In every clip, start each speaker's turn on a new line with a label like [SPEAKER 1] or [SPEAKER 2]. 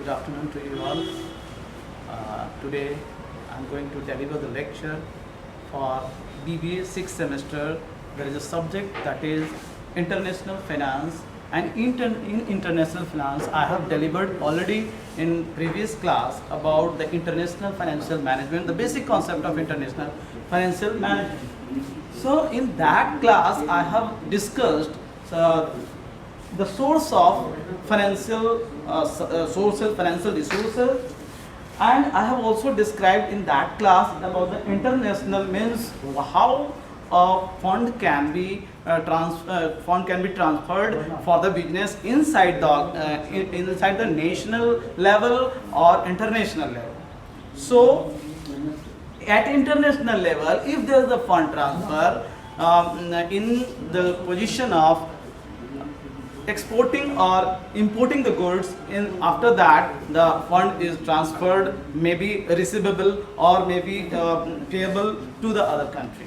[SPEAKER 1] Good afternoon to you all. Today I'm going to deliver the lecture for BBA 6th semester. There is a subject that is international finance, and in international finance I have delivered already in previous class about the international financial management, the basic concept of international financial management. So in that class I have discussed the source of financial financial resources, and I have also described in that class about the international means how a fund can be transferred for the business inside the national level or international level. So at international level, if there is a fund transfer in the position of exporting or importing the goods, after that the fund is transferred, maybe receivable or maybe payable to the other country.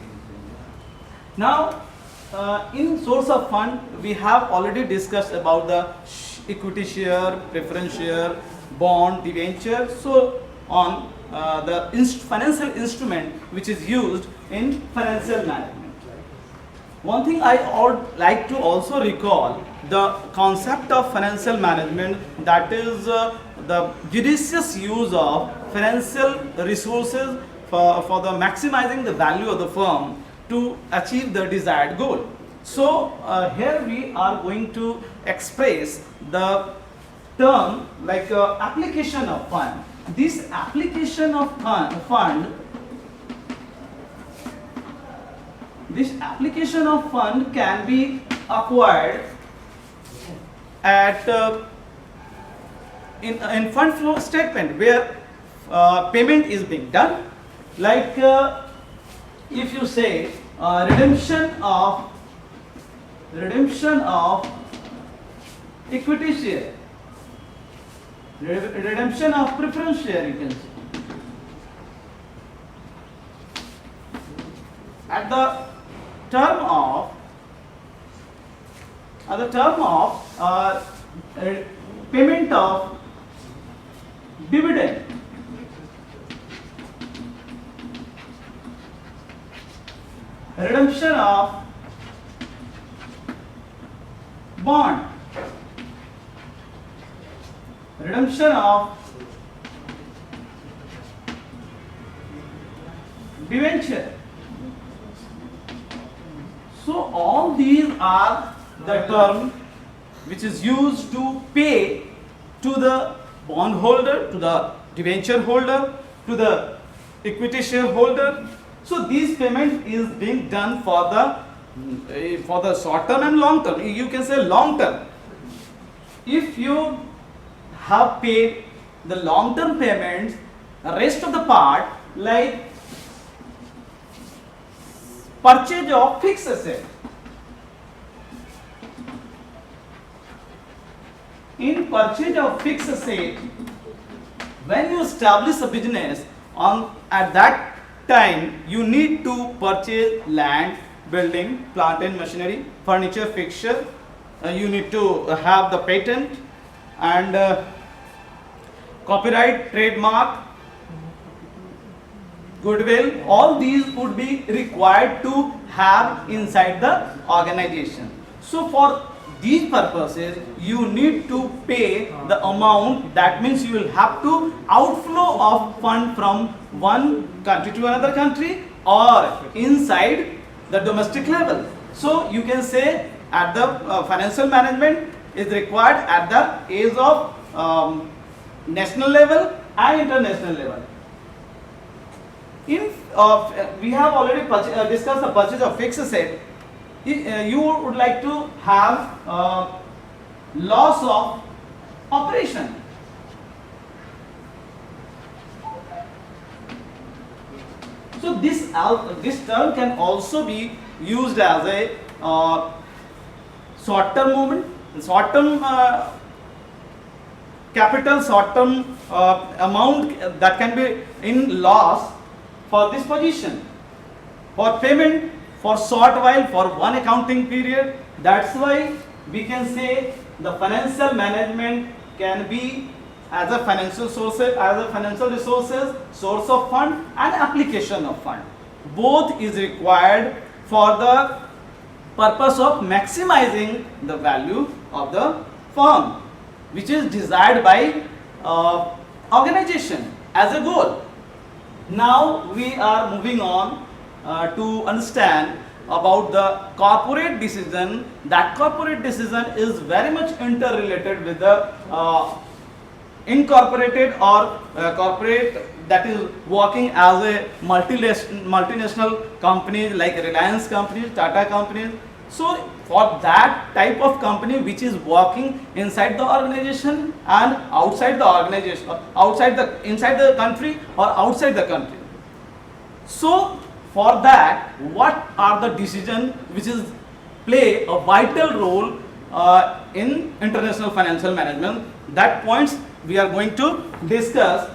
[SPEAKER 1] Now in source of fund we have already discussed about the equity share, preference share, bond, debenture, so on, the financial instrument which is used in financial management. One thing I would like to also recall, the concept of financial management, that is the judicious use of financial resources for the maximizing the value of the firm to achieve the desired goal. So here we are going to express the term like application of fund. This application of fund, this application of fund can be acquired at in fund flow statement, where payment is being done. Like if you say redemption of equity share, redemption of preference share, you can say. At the term of payment of dividend, redemption of bond, redemption of debenture. So all these are the term which is used to pay to the bond holder, to the debenture holder, to the equity shareholder. So this payment is being done for the short term and long term. You can say long term. If you have paid the long term payments, the rest of the part, like purchase of fixed asset. In purchase of fixed asset, when you establish a business, at that time you need to purchase land, building, plant and machinery, furniture, fixture. You need to have the patent and copyright, trademark, goodwill. All these would be required to have inside the organization. So for these purposes you need to pay the amount. That means you will have to outflow of fund from one country to another country or inside the domestic level. So you can say at the financial management is required at the age of national level and international level. We have already discussed the purchase of fixed asset. You would like to have loss of operation. So this term can also be used as a short-term movement, short-term capital, short-term amount that can be in loss for this position, for payment for short while, for one accounting period. That's why we can say the financial management can be as a financial sources, as a financial resources, source of fund and application of fund. Both is required for the purpose of maximizing the value of the firm, which is desired by organization as a goal. Now we are moving on to understand about the corporate decision. That corporate decision is very much interrelated with the incorporated or corporate that is working as a multinational companies like Reliance companies, Tata companies. So for that type of company which is working inside the organization and outside the organization, inside the country or outside the country. So for that, what are the decisions which is play a vital role in international financial management? That points we are going to discuss.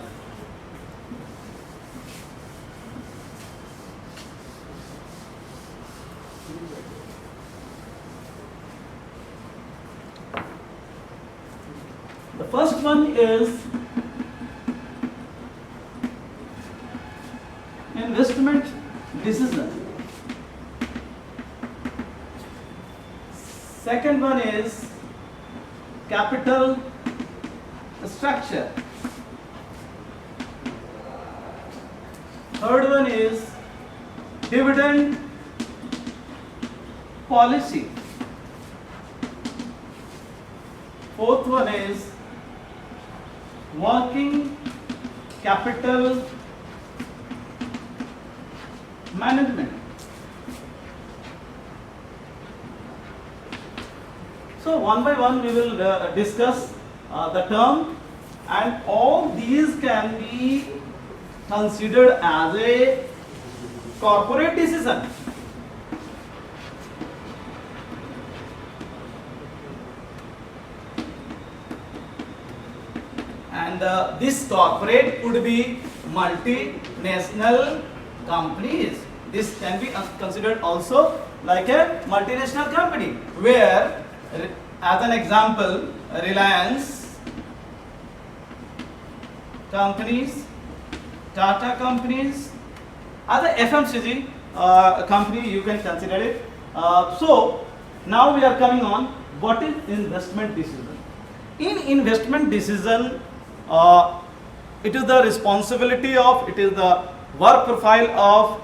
[SPEAKER 1] The first one is investment decision. Second one is capital structure. Third one is dividend policy. Fourth one is working capital management. So one by one we will discuss the term, and all these can be considered as a corporate decision. And this corporate could be multinational companies. This can be considered also like a multinational company, where as an example, Reliance companies, Tata companies, other FMCG company you can consider it. So now we are coming on what is investment decision. In investment decision, it is the responsibility of, it is the work profile of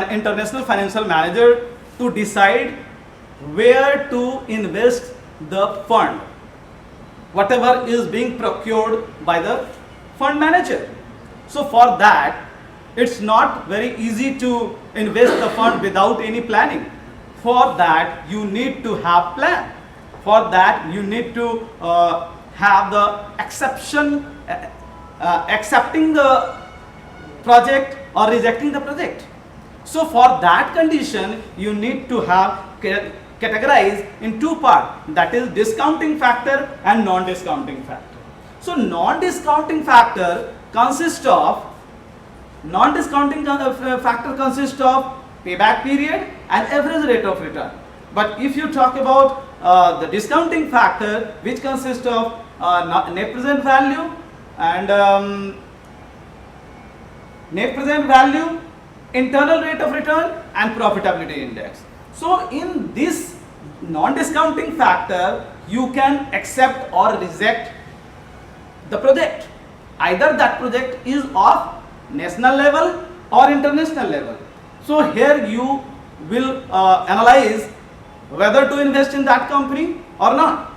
[SPEAKER 1] international financial manager to decide where to invest the fund, whatever is being procured by the fund manager. So for that, it's not very easy to invest the fund without any planning. For that, you need to have plan. For that, you need to have the accepting the project or rejecting the project. So for that condition, you need to have categorized in two parts, that is discounting factor and non-discounting factor. So non-discounting factor consists of payback period and average rate of return. But if you talk about the discounting factor, which consists of net present value and net present value, internal rate of return and profitability index. So in this non-discounting factor, you can accept or reject the project. Either that project is of national level or international level. So here you will analyze whether to invest in that company or not.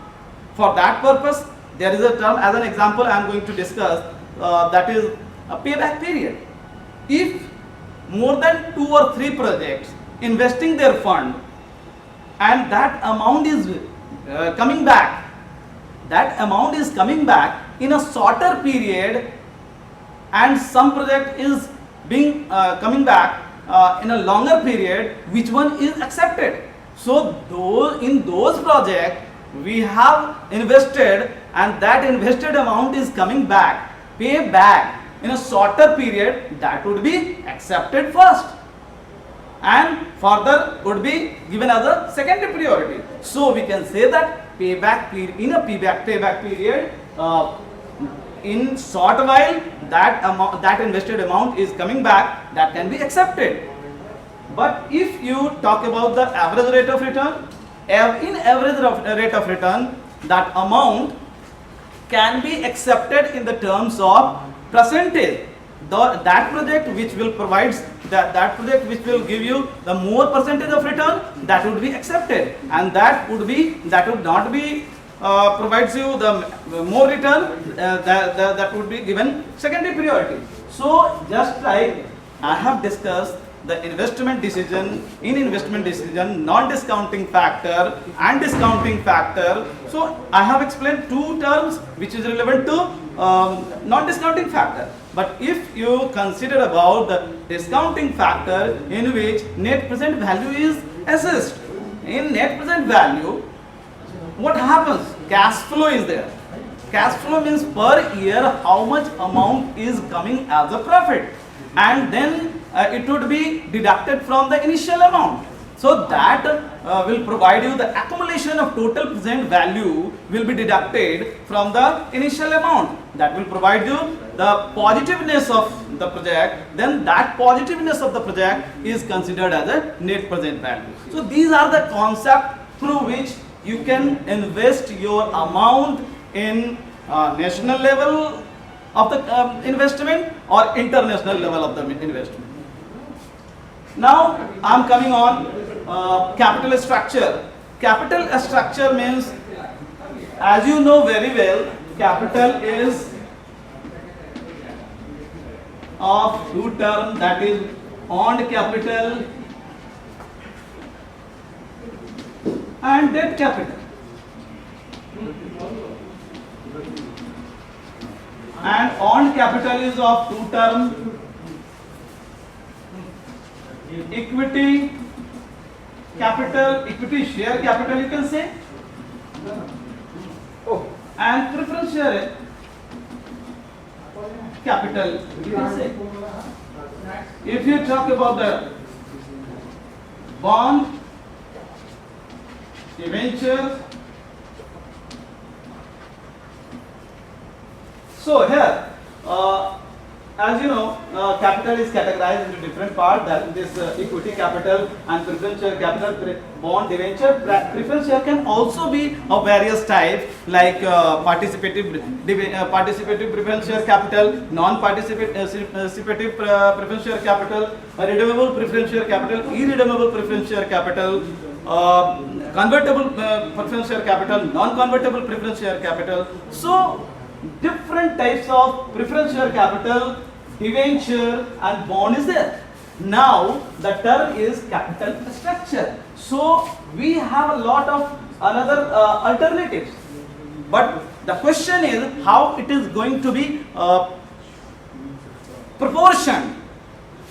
[SPEAKER 1] For that purpose, there is a term, as an example I am going to discuss, that is a payback period. If more than 2 or 3 projects investing their fund and that amount is coming back in a shorter period, and some project is being coming back in a longer period, which one is accepted? So in those projects we have invested and that invested amount is coming back, pay back in a shorter period, that would be accepted first and further would be given as a secondary priority. So we can say that payback period, in a payback period, in short while that amount, that invested amount is coming back, that can be accepted. But if you talk about the average rate of return, in average rate of return, that amount can be accepted in the terms of percentage. That project which will provide that project which will give you the more percentage of return, that would be accepted, and that would not be provides you the more return, that would be given secondary priority. So just like I have discussed the investment decision, non-discounting factor and discounting factor. So I have explained two terms which is relevant to non-discounting factor. But if you consider about the discounting factor, in which net present value is assessed, in net present value, what happens? Cash flow is there. Cash flow means per year how much amount is coming as a profit, and then it would be deducted from the initial amount. So that will provide you the accumulation of total present value will be deducted from the initial amount. That will provide you the positiveness of the project. Then that positiveness of the project is considered as a net present value. So these are the concepts through which you can invest your amount in national level of the investment or international level of the investment. Now I am coming on capital structure. Capital structure means, as you know very well, capital is of two terms, that is owned capital and debt capital. And owned capital is of two terms, equity capital, equity share capital you can say, and preference share capital you can say. If you talk about the bond, debenture, so here as you know, capital is categorized into different parts, that is equity capital and preference share capital, bond, debenture. Preference share can also be of various types, like participative preference share capital, non-participative preference share capital, redeemable preference share capital, irredeemable preference share capital, convertible preference share capital, non-convertible preference share capital. So different types of preference share capital, debenture and bond is there. Now the term is capital structure. So we have a lot of another alternatives, but the question is how it is going to be proportion.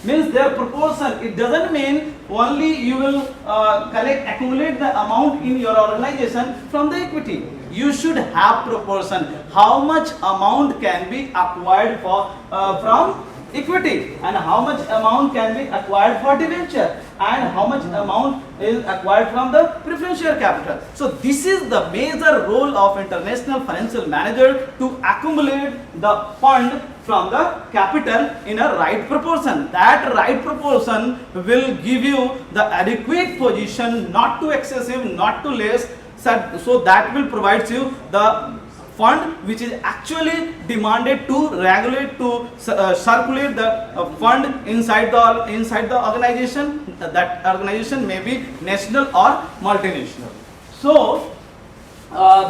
[SPEAKER 1] Means their proportion, it doesn't mean only you will accumulate the amount in your organization from the equity. You should have proportion. How much amount can be acquired for from equity, and how much amount can be acquired for debenture, and how much amount is acquired from the preference share capital. So this is the major role of international financial manager, to accumulate the fund from the capital in a right proportion. That right proportion will give you the adequate position, not too excessive, not too less. So that will provide you the fund which is actually demanded to regulate, to circulate the fund inside the organization. That organization may be national or multinational. So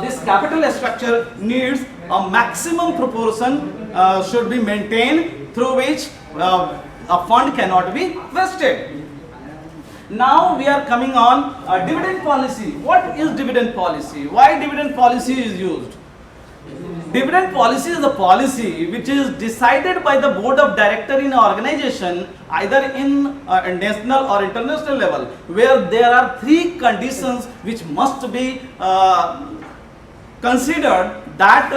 [SPEAKER 1] this capital structure needs a maximum proportion should be maintained, through which a fund cannot be vested. Now we are coming on dividend policy. What is dividend policy? Why dividend policy is used? Dividend policy is a policy which is decided by the board of director in an organization, either in national or international level, where there are three conditions which must be considered. That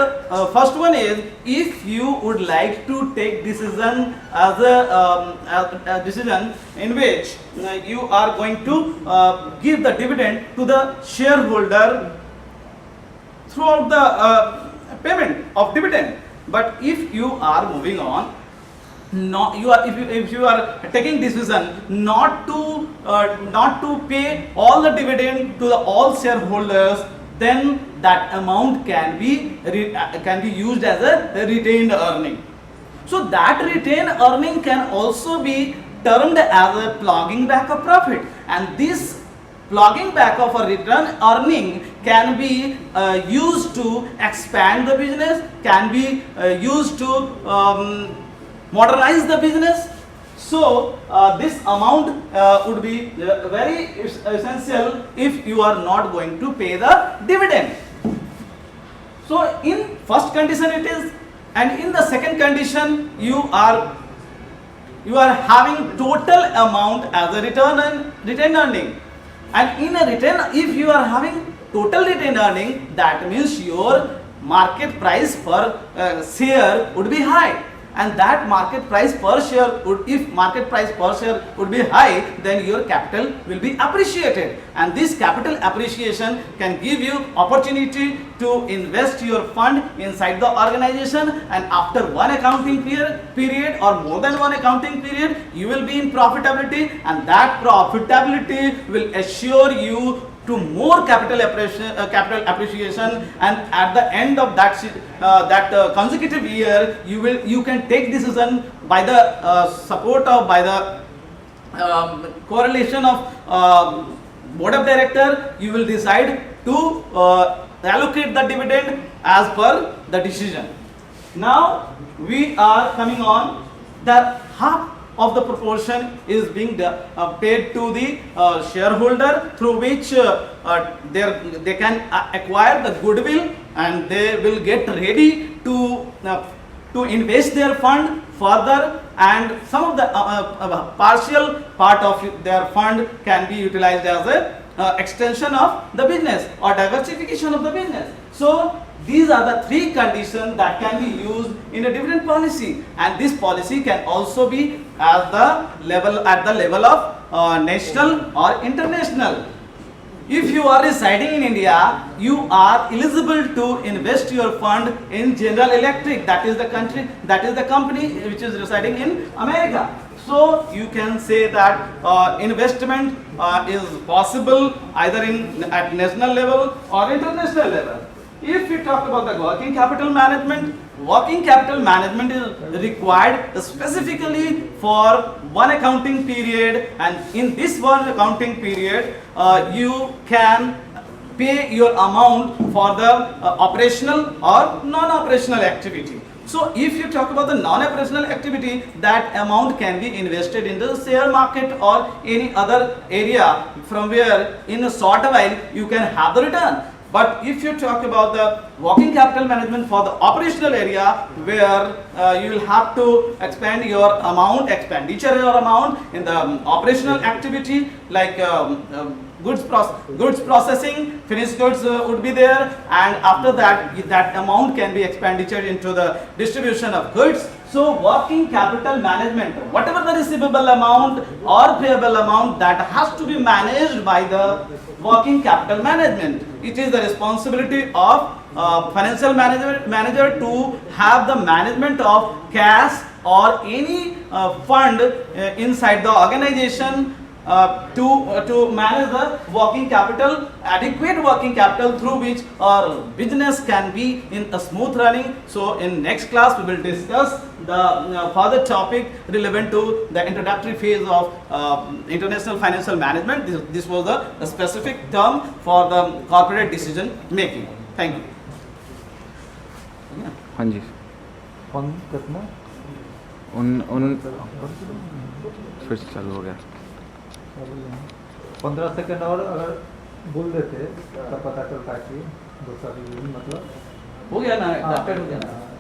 [SPEAKER 1] first one is, if you would like to take decision as a decision in which you are going to give the dividend to the shareholder throughout the payment of dividend, But if you are moving on, not you are if you are taking decision not to pay all the dividend to the all shareholders, then that amount can be used as a retained earning. So that retained earning can also be termed as a plugging back of profit, and this plugging back of a return earning can be used to expand the business, can be used to modernize the business. So this amount would be very essential if you are not going to pay the dividend. So in first condition it is, and in the second condition you are having total amount as a retained earning. And in a return, if you are having total retained earning, that means your market price per share would be high, and that market price per share would, if market price per share would be high, then your capital will be appreciated, and this capital appreciation can give you opportunity to invest your fund inside the organization, and after one accounting period or more than one accounting period, you will be in profitability, and that profitability will assure you to more capital appreciation, and at the end of that consecutive year, you can take decision by the support of, by the correlation of board of director. You will decide to allocate the dividend as per the decision. Now we are coming on that half of the proportion is being paid to the shareholder, through which they can acquire the goodwill, and they will get ready to invest their fund further, and some of the partial part of their fund can be utilized as a extension of the business or diversification of the business. So these are the three conditions that can be used in a dividend policy, and this policy can also be at the level of national or international. If you are residing in India, you are eligible to invest your fund in General Electric, that is the company which is residing in America. So you can say that investment is possible either at national level or international level. If we talk about the working capital management is required specifically for one accounting period, and in this one accounting period you can pay your amount for the operational or non-operational activity. So if you talk about the non-operational activity, that amount can be invested in the share market or any other area from where in a short while you can have the return. But if you talk about the working capital management for the operational area, where you will have to expend your expenditure amount in the operational activity, like goods processing, finished goods would be there, and after that amount can be expenditure into the distribution of goods. So working capital management, whatever the receivable amount or payable amount, that has to be managed by the working capital management. It is the responsibility of financial manager to have the management of cash or any fund inside the organization, to manage the working capital, adequate working capital, through which our business can be in a smooth running. So in next class we will discuss the further topic relevant to the introductory phase of international financial management. This was a specific term for the corporate decision making. Thank you.
[SPEAKER 2] हाँ जी,
[SPEAKER 3] कितना
[SPEAKER 2] उन फिर से चालू हो गया।
[SPEAKER 3] 15 second और अगर बोल देते तो पता चलता कि दूसरा मतलब
[SPEAKER 1] हो गया ना, हो गया ना।